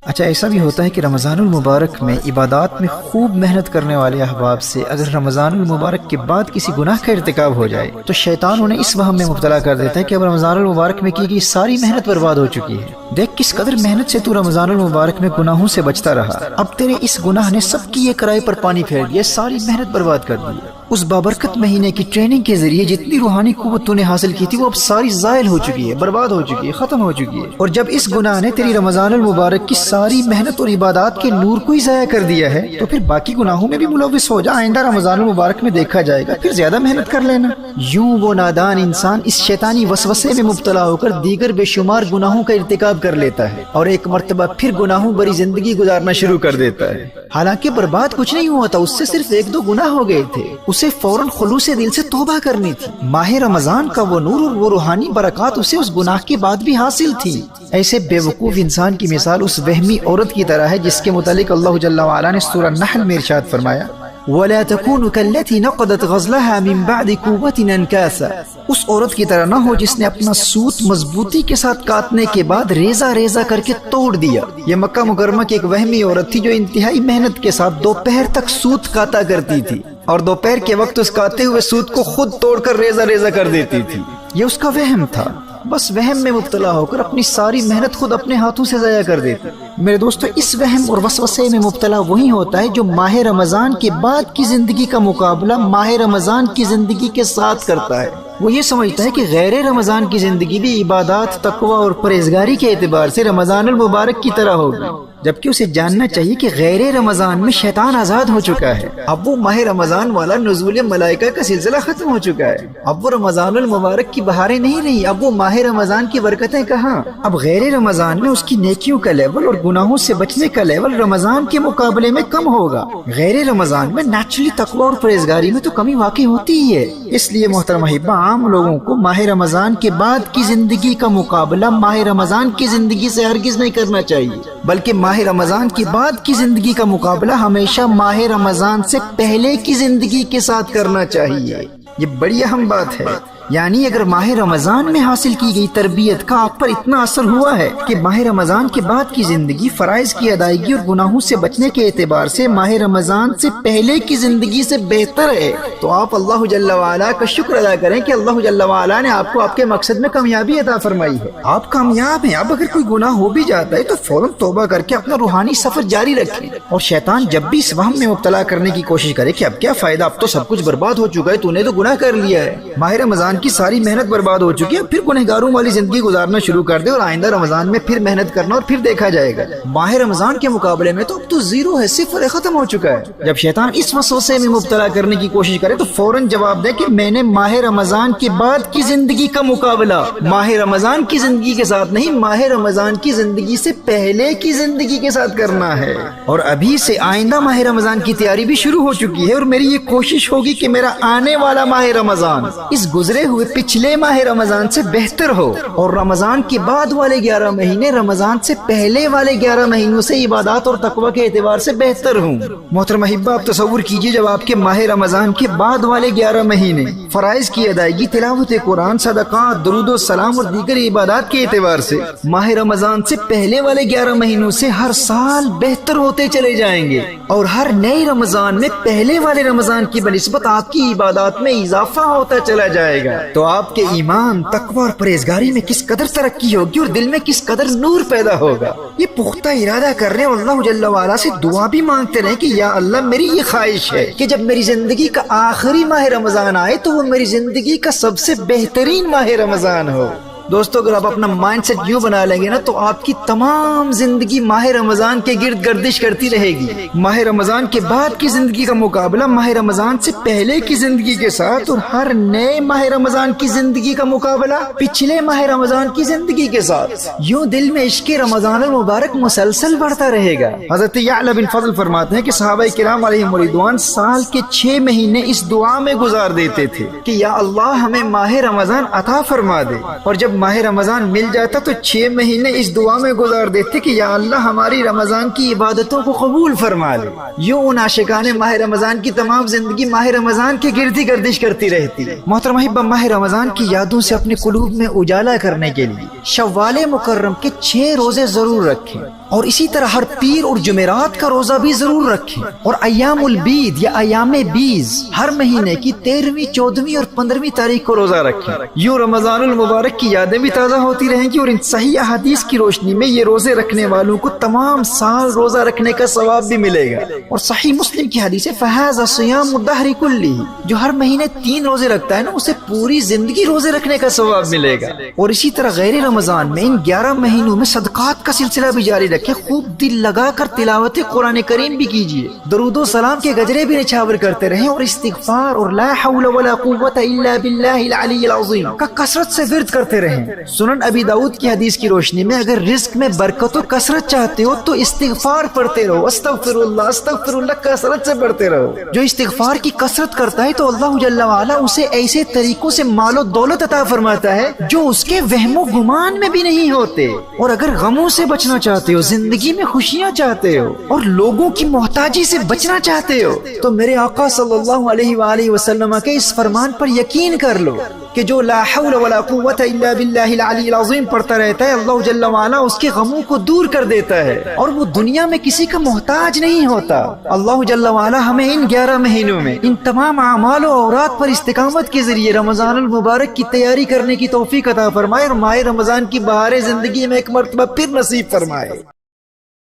اچھا، ایسا بھی ہوتا ہے کہ رمضان المبارک میں عبادات میں خوب محنت کرنے والے احباب سے اگر رمضان المبارک کے بعد کسی گناہ کا ارتکاب ہو جائے تو شیطان انہیں اس وہم میں مبتلا کر دیتا ہے کہ اب رمضان المبارک میں کی گئی ساری محنت برباد ہو چکی ہے۔ دیکھ کس قدر محنت سے تو رمضان المبارک میں گناہوں سے بچتا رہا، اب تیرے اس گناہ نے سب کی یہ کرائے پر پانی پھیر دیا، ساری محنت برباد کر دی۔ اس بابرکت مہینے کی ٹریننگ کے ذریعے جتنی روحانی قوت تو نے حاصل کی تھی وہ اب ساری زائل ہو چکی ہے، برباد ہو چکی ہے، ختم ہو چکی ہے۔ اور جب اس گناہ نے تیری رمضان المبارک کی ساری محنت اور عبادات کے نور کو ہی ضائع کر دیا ہے تو پھر باقی گناہوں میں بھی ملوث ہو جا، آئندہ رمضان المبارک میں دیکھا جائے گا، پھر زیادہ محنت کر لینا۔ یوں وہ نادان انسان اس شیطانی وسوسے میں مبتلا ہو کر دیگر بے شمار گناہوں کا ارتکاب کر لیتا ہے اور ایک مرتبہ پھر گناہوں بری زندگی گزارنا شروع کر دیتا ہے۔ حالانکہ برباد کچھ نہیں ہوا تھا، اس سے صرف ایک دو گناہ ہو گئے تھے، اسے فوراً خلوص دل سے توبہ کرنی تھی۔ ماہ رمضان کا وہ نور اور وہ روحانی برکات اسے اس گناہ کے بعد بھی حاصل تھی۔ ایسے بے وقوف انسان کی مثال اس وہمی عورت کی طرح ہے جس کے متعلق اللہ جل وعلا نے سورہ نحل میں ارشاد فرمایا وَلَا تَكُونُ كَالَّتِي نَقَضَتْ غَزْلَهَا مِن بَعْدِ قُوَّةٍ أَنْكَاثًا، اس عورت کی طرح نہ ہو جس نے اپنا سوت مضبوطی کے ساتھ کاٹنے کے بعد ریزہ ریزہ کر کے توڑ دیا۔ یہ مکہ مکرمہ کی ایک وہمی عورت تھی جو انتہائی محنت کے ساتھ دوپہر تک سوت کاتا کرتی تھی اور دوپہر کے وقت اس کاتے ہوئے سوت کو خود توڑ کر ریزہ ریزہ کر دیتی تھی۔ یہ اس کا وہم تھا، بس وہم میں مبتلا ہو کر اپنی ساری محنت خود اپنے ہاتھوں سے ضائع کر دیتی۔ میرے دوستو، اس وہم اور وسوسے میں مبتلا وہی ہوتا ہے جو ماہ رمضان کے بعد کی زندگی کا مقابلہ ماہ رمضان کی زندگی کے ساتھ کرتا ہے۔ وہ یہ سمجھتا ہے کہ غیر رمضان کی زندگی بھی عبادات، تقوی اور پرہیزگاری کے اعتبار سے رمضان المبارک کی طرح ہوگی، جبکہ اسے جاننا چاہیے کہ غیر رمضان میں شیطان آزاد ہو چکا ہے۔ اب وہ ماہ رمضان والا نزول ملائکہ کا سلسلہ ختم ہو چکا ہے، اب وہ رمضان المبارک کی بہاریں نہیں رہی، اب وہ ماہ رمضان کی برکتیں کہاں۔ اب غیر رمضان میں اس کی نیکیوں کا لیول اور گناہوں سے بچنے کا لیول رمضان کے مقابلے میں کم ہوگا۔ غیر رمضان میں نیچرلی تقوی اور پرہیزگاری میں تو کمی واقع ہوتی ہی ہے۔ اس لیے محترم احبہ، عام لوگوں کو ماہ رمضان کے بعد کی زندگی کا مقابلہ ماہ رمضان کی زندگی سے ہرگز نہیں کرنا چاہیے، بلکہ ماہ رمضان کی بعد کی زندگی کا مقابلہ ہمیشہ ماہ رمضان سے پہلے کی زندگی کے ساتھ کرنا چاہیے۔ یہ بڑی اہم بات ہے۔ یعنی اگر ماہ رمضان میں حاصل کی گئی تربیت کا آپ پر اتنا اثر ہوا ہے کہ ماہ رمضان کے بعد کی زندگی فرائض کی ادائیگی اور گناہوں سے بچنے کے اعتبار سے ماہ رمضان سے پہلے کی زندگی سے بہتر ہے، تو آپ اللہ جل وعلا کا شکر ادا کریں کہ اللہ جل وعلا نے آپ کو آپ کے مقصد میں کامیابی عطا فرمائی ہے، آپ کامیاب ہیں۔ اب اگر کوئی گناہ ہو بھی جاتا ہے تو فوراً توبہ کر کے اپنا روحانی سفر جاری رکھیں، اور شیطان جب بھی اس وہم میں مبتلا کرنے کی کوشش کرے کہ اب کیا فائدہ، اب تو سب کچھ برباد ہو چکا ہے، تو نے تو گناہ کر لیا ہے، ماہ رمضان کی ساری محنت برباد ہو چکی ہے، پھر گنہگاروں والی زندگی گزارنا شروع کر دے اور آئندہ رمضان میں پھر محنت کرنا اور پھر دیکھا جائے گا۔ ماہ رمضان کے مقابلے میں تو اب تو زیرو ہے، صفر ہے، ختم ہو چکا ہے۔ جب شیطان اس وسوسے میں مبتلا کرنے کی کوشش کرے تو فوراً جواب دے کہ میں نے ماہ رمضان کے بعد کی زندگی کا مقابلہ ماہ رمضان کی زندگی کے ساتھ نہیں، ماہ رمضان کی زندگی سے پہلے کی زندگی کے ساتھ کرنا ہے۔ اور ابھی سے آئندہ ماہ رمضان کی تیاری بھی شروع ہو چکی ہے، اور میری یہ کوشش ہوگی کہ میرا آنے والا ماہ رمضان اس گزرے ہوئے پچھلے ماہ رمضان سے بہتر ہو، اور رمضان کے بعد والے 11 مہینے رمضان سے پہلے والے 11 مہینوں سے عبادات اور تقوی کے اعتبار سے بہتر ہوں۔ محترم احبہ، آپ تصور کیجئے جب آپ کے ماہ رمضان کے بعد والے 11 مہینے فرائض کی ادائیگی، تلاوت قرآن، صدقات، درود و سلام اور دیگر عبادات کے اعتبار سے ماہ رمضان سے پہلے والے 11 مہینوں سے ہر سال بہتر ہوتے چلے جائیں گے، اور ہر نئے رمضان میں پہلے والے رمضان کی بنسبت آپ کی عبادات میں اضافہ ہوتا چلا جائے گا، تو آپ کے ایمان، تقوی اور پرہیزگاری میں کس قدر ترقی ہوگی اور دل میں کس قدر نور پیدا ہوگا۔ یہ پختہ ارادہ کر رہے اور اللہ جل وعلا سے دعا بھی مانگتے رہے کہ یا اللہ، میری یہ خواہش ہے کہ جب میری زندگی کا آخری ماہ رمضان آئے تو وہ میری زندگی کا سب سے بہترین ماہ رمضان ہو۔ دوستو، اگر آپ اپنا مائنڈ سیٹ یوں بنا لیں گے نا تو آپ کی تمام زندگی ماہ رمضان کے گرد گردش کرتی رہے گی۔ ماہ رمضان کے بعد کی زندگی کا مقابلہ ماہ رمضان سے پہلے کی زندگی کے ساتھ، اور ہر نئے ماہ رمضان کی زندگی کا مقابلہ پچھلے ماہ رمضان کی زندگی کے ساتھ، یوں دل میں عشق رمضان المبارک مسلسل بڑھتا رہے گا۔ حضرت یعلا بن فضل فرماتے ہیں کہ صحابہ کرام علیہم رضوان سال کے 6 مہینے اس دعا میں گزار دیتے تھے کہ یا اللہ، ہمیں ماہ رمضان عطا فرما دے، اور جب ماہ رمضان مل جاتا تو 6 مہینے اس دعا میں گزار دیتے کہ یا اللہ، ہماری رمضان کی عبادتوں کو قبول فرما لے۔ یوں ان عاشقان ماہ رمضان کی تمام زندگی ماہ رمضان کے گرد ہی گردش کرتی رہتی ہے۔ محترم احبہ، ماہ رمضان کی یادوں سے اپنے قلوب میں اجالا کرنے کے لیے شوال مکرم کے 6 روزے ضرور رکھیں۔ اور اسی طرح ہر پیر اور جمعرات کا روزہ بھی ضرور رکھیں، اور ایام البید یا ایام بیز ہر مہینے کی 13ویں 14ویں اور 15ویں تاریخ کو روزہ رکھیں۔ یوں رمضان المبارک کی یادیں بھی تازہ ہوتی رہیں گی، اور ان صحیح احادیث کی روشنی میں یہ روزے رکھنے والوں کو تمام سال روزہ رکھنے کا ثواب بھی ملے گا۔ اور صحیح مسلم کی حدیث ہے فَهَذَا صِيَامُ الدَّهْرِ كُلِّهِ، جو ہر مہینے 3 روزے رکھتا ہے نا اسے پوری زندگی روزے رکھنے کا ثواب ملے گا۔ اور اسی طرح غیر رمضان میں ان 11 مہینوں میں صدقات کا سلسلہ بھی جاری رکھے، خوب دل لگا کر تلاوت قرآن کریم بھی کیجیے، درود و سلام کے گجرے بھی نچھاور کرتے رہیں، اور استغفار اور لا حول ولا قوت الا باللہ العلی العظیم کا کثرت سے ورد کرتے رہیں۔ سنن ابی داؤد کی حدیث کی روشنی میں اگر رزق میں برکت و کثرت چاہتے ہو تو استغفار پڑھتے رہو، استغفر اللہ کثرت سے پڑھتے رہو۔ جو استغفار کی کثرت کرتا ہے تو اللہ جل وعلا اسے ایسے طریقوں سے مال و دولت عطا فرماتا ہے جو اس کے وہم و گمان میں بھی نہیں ہوتے۔ اور اگر غموں سے بچنا چاہتے ہو، زندگی میں خوشیاں چاہتے ہو، اور لوگوں کی محتاجی سے بچنا چاہتے ہو، تو میرے آقا صلی اللہ علیہ وآلہ وسلم کے اس فرمان پر یقین کر لو کہ جو لا حول ولا قوت الا باللہ العلی العظیم پڑھتا رہتا ہے، اللہ جل وعلا اس کے غموں کو دور کر دیتا ہے، اور وہ دنیا میں کسی کا محتاج نہیں ہوتا۔ اللہ جل وعلا ہمیں ان 11 مہینوں میں ان تمام اعمال و اورات پر استقامت کے ذریعے رمضان المبارک کی تیاری کرنے کی توفیق عطا فرمائے، اور ماہ رمضان کی بہاریں زندگی میں ایک مرتبہ پھر نصیب فرمائے۔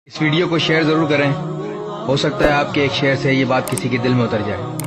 اس ویڈیو کو شیئر ضرور کریں، ہو سکتا ہے آپ کے ایک شیئر سے یہ بات کسی کے دل میں اتر جائے۔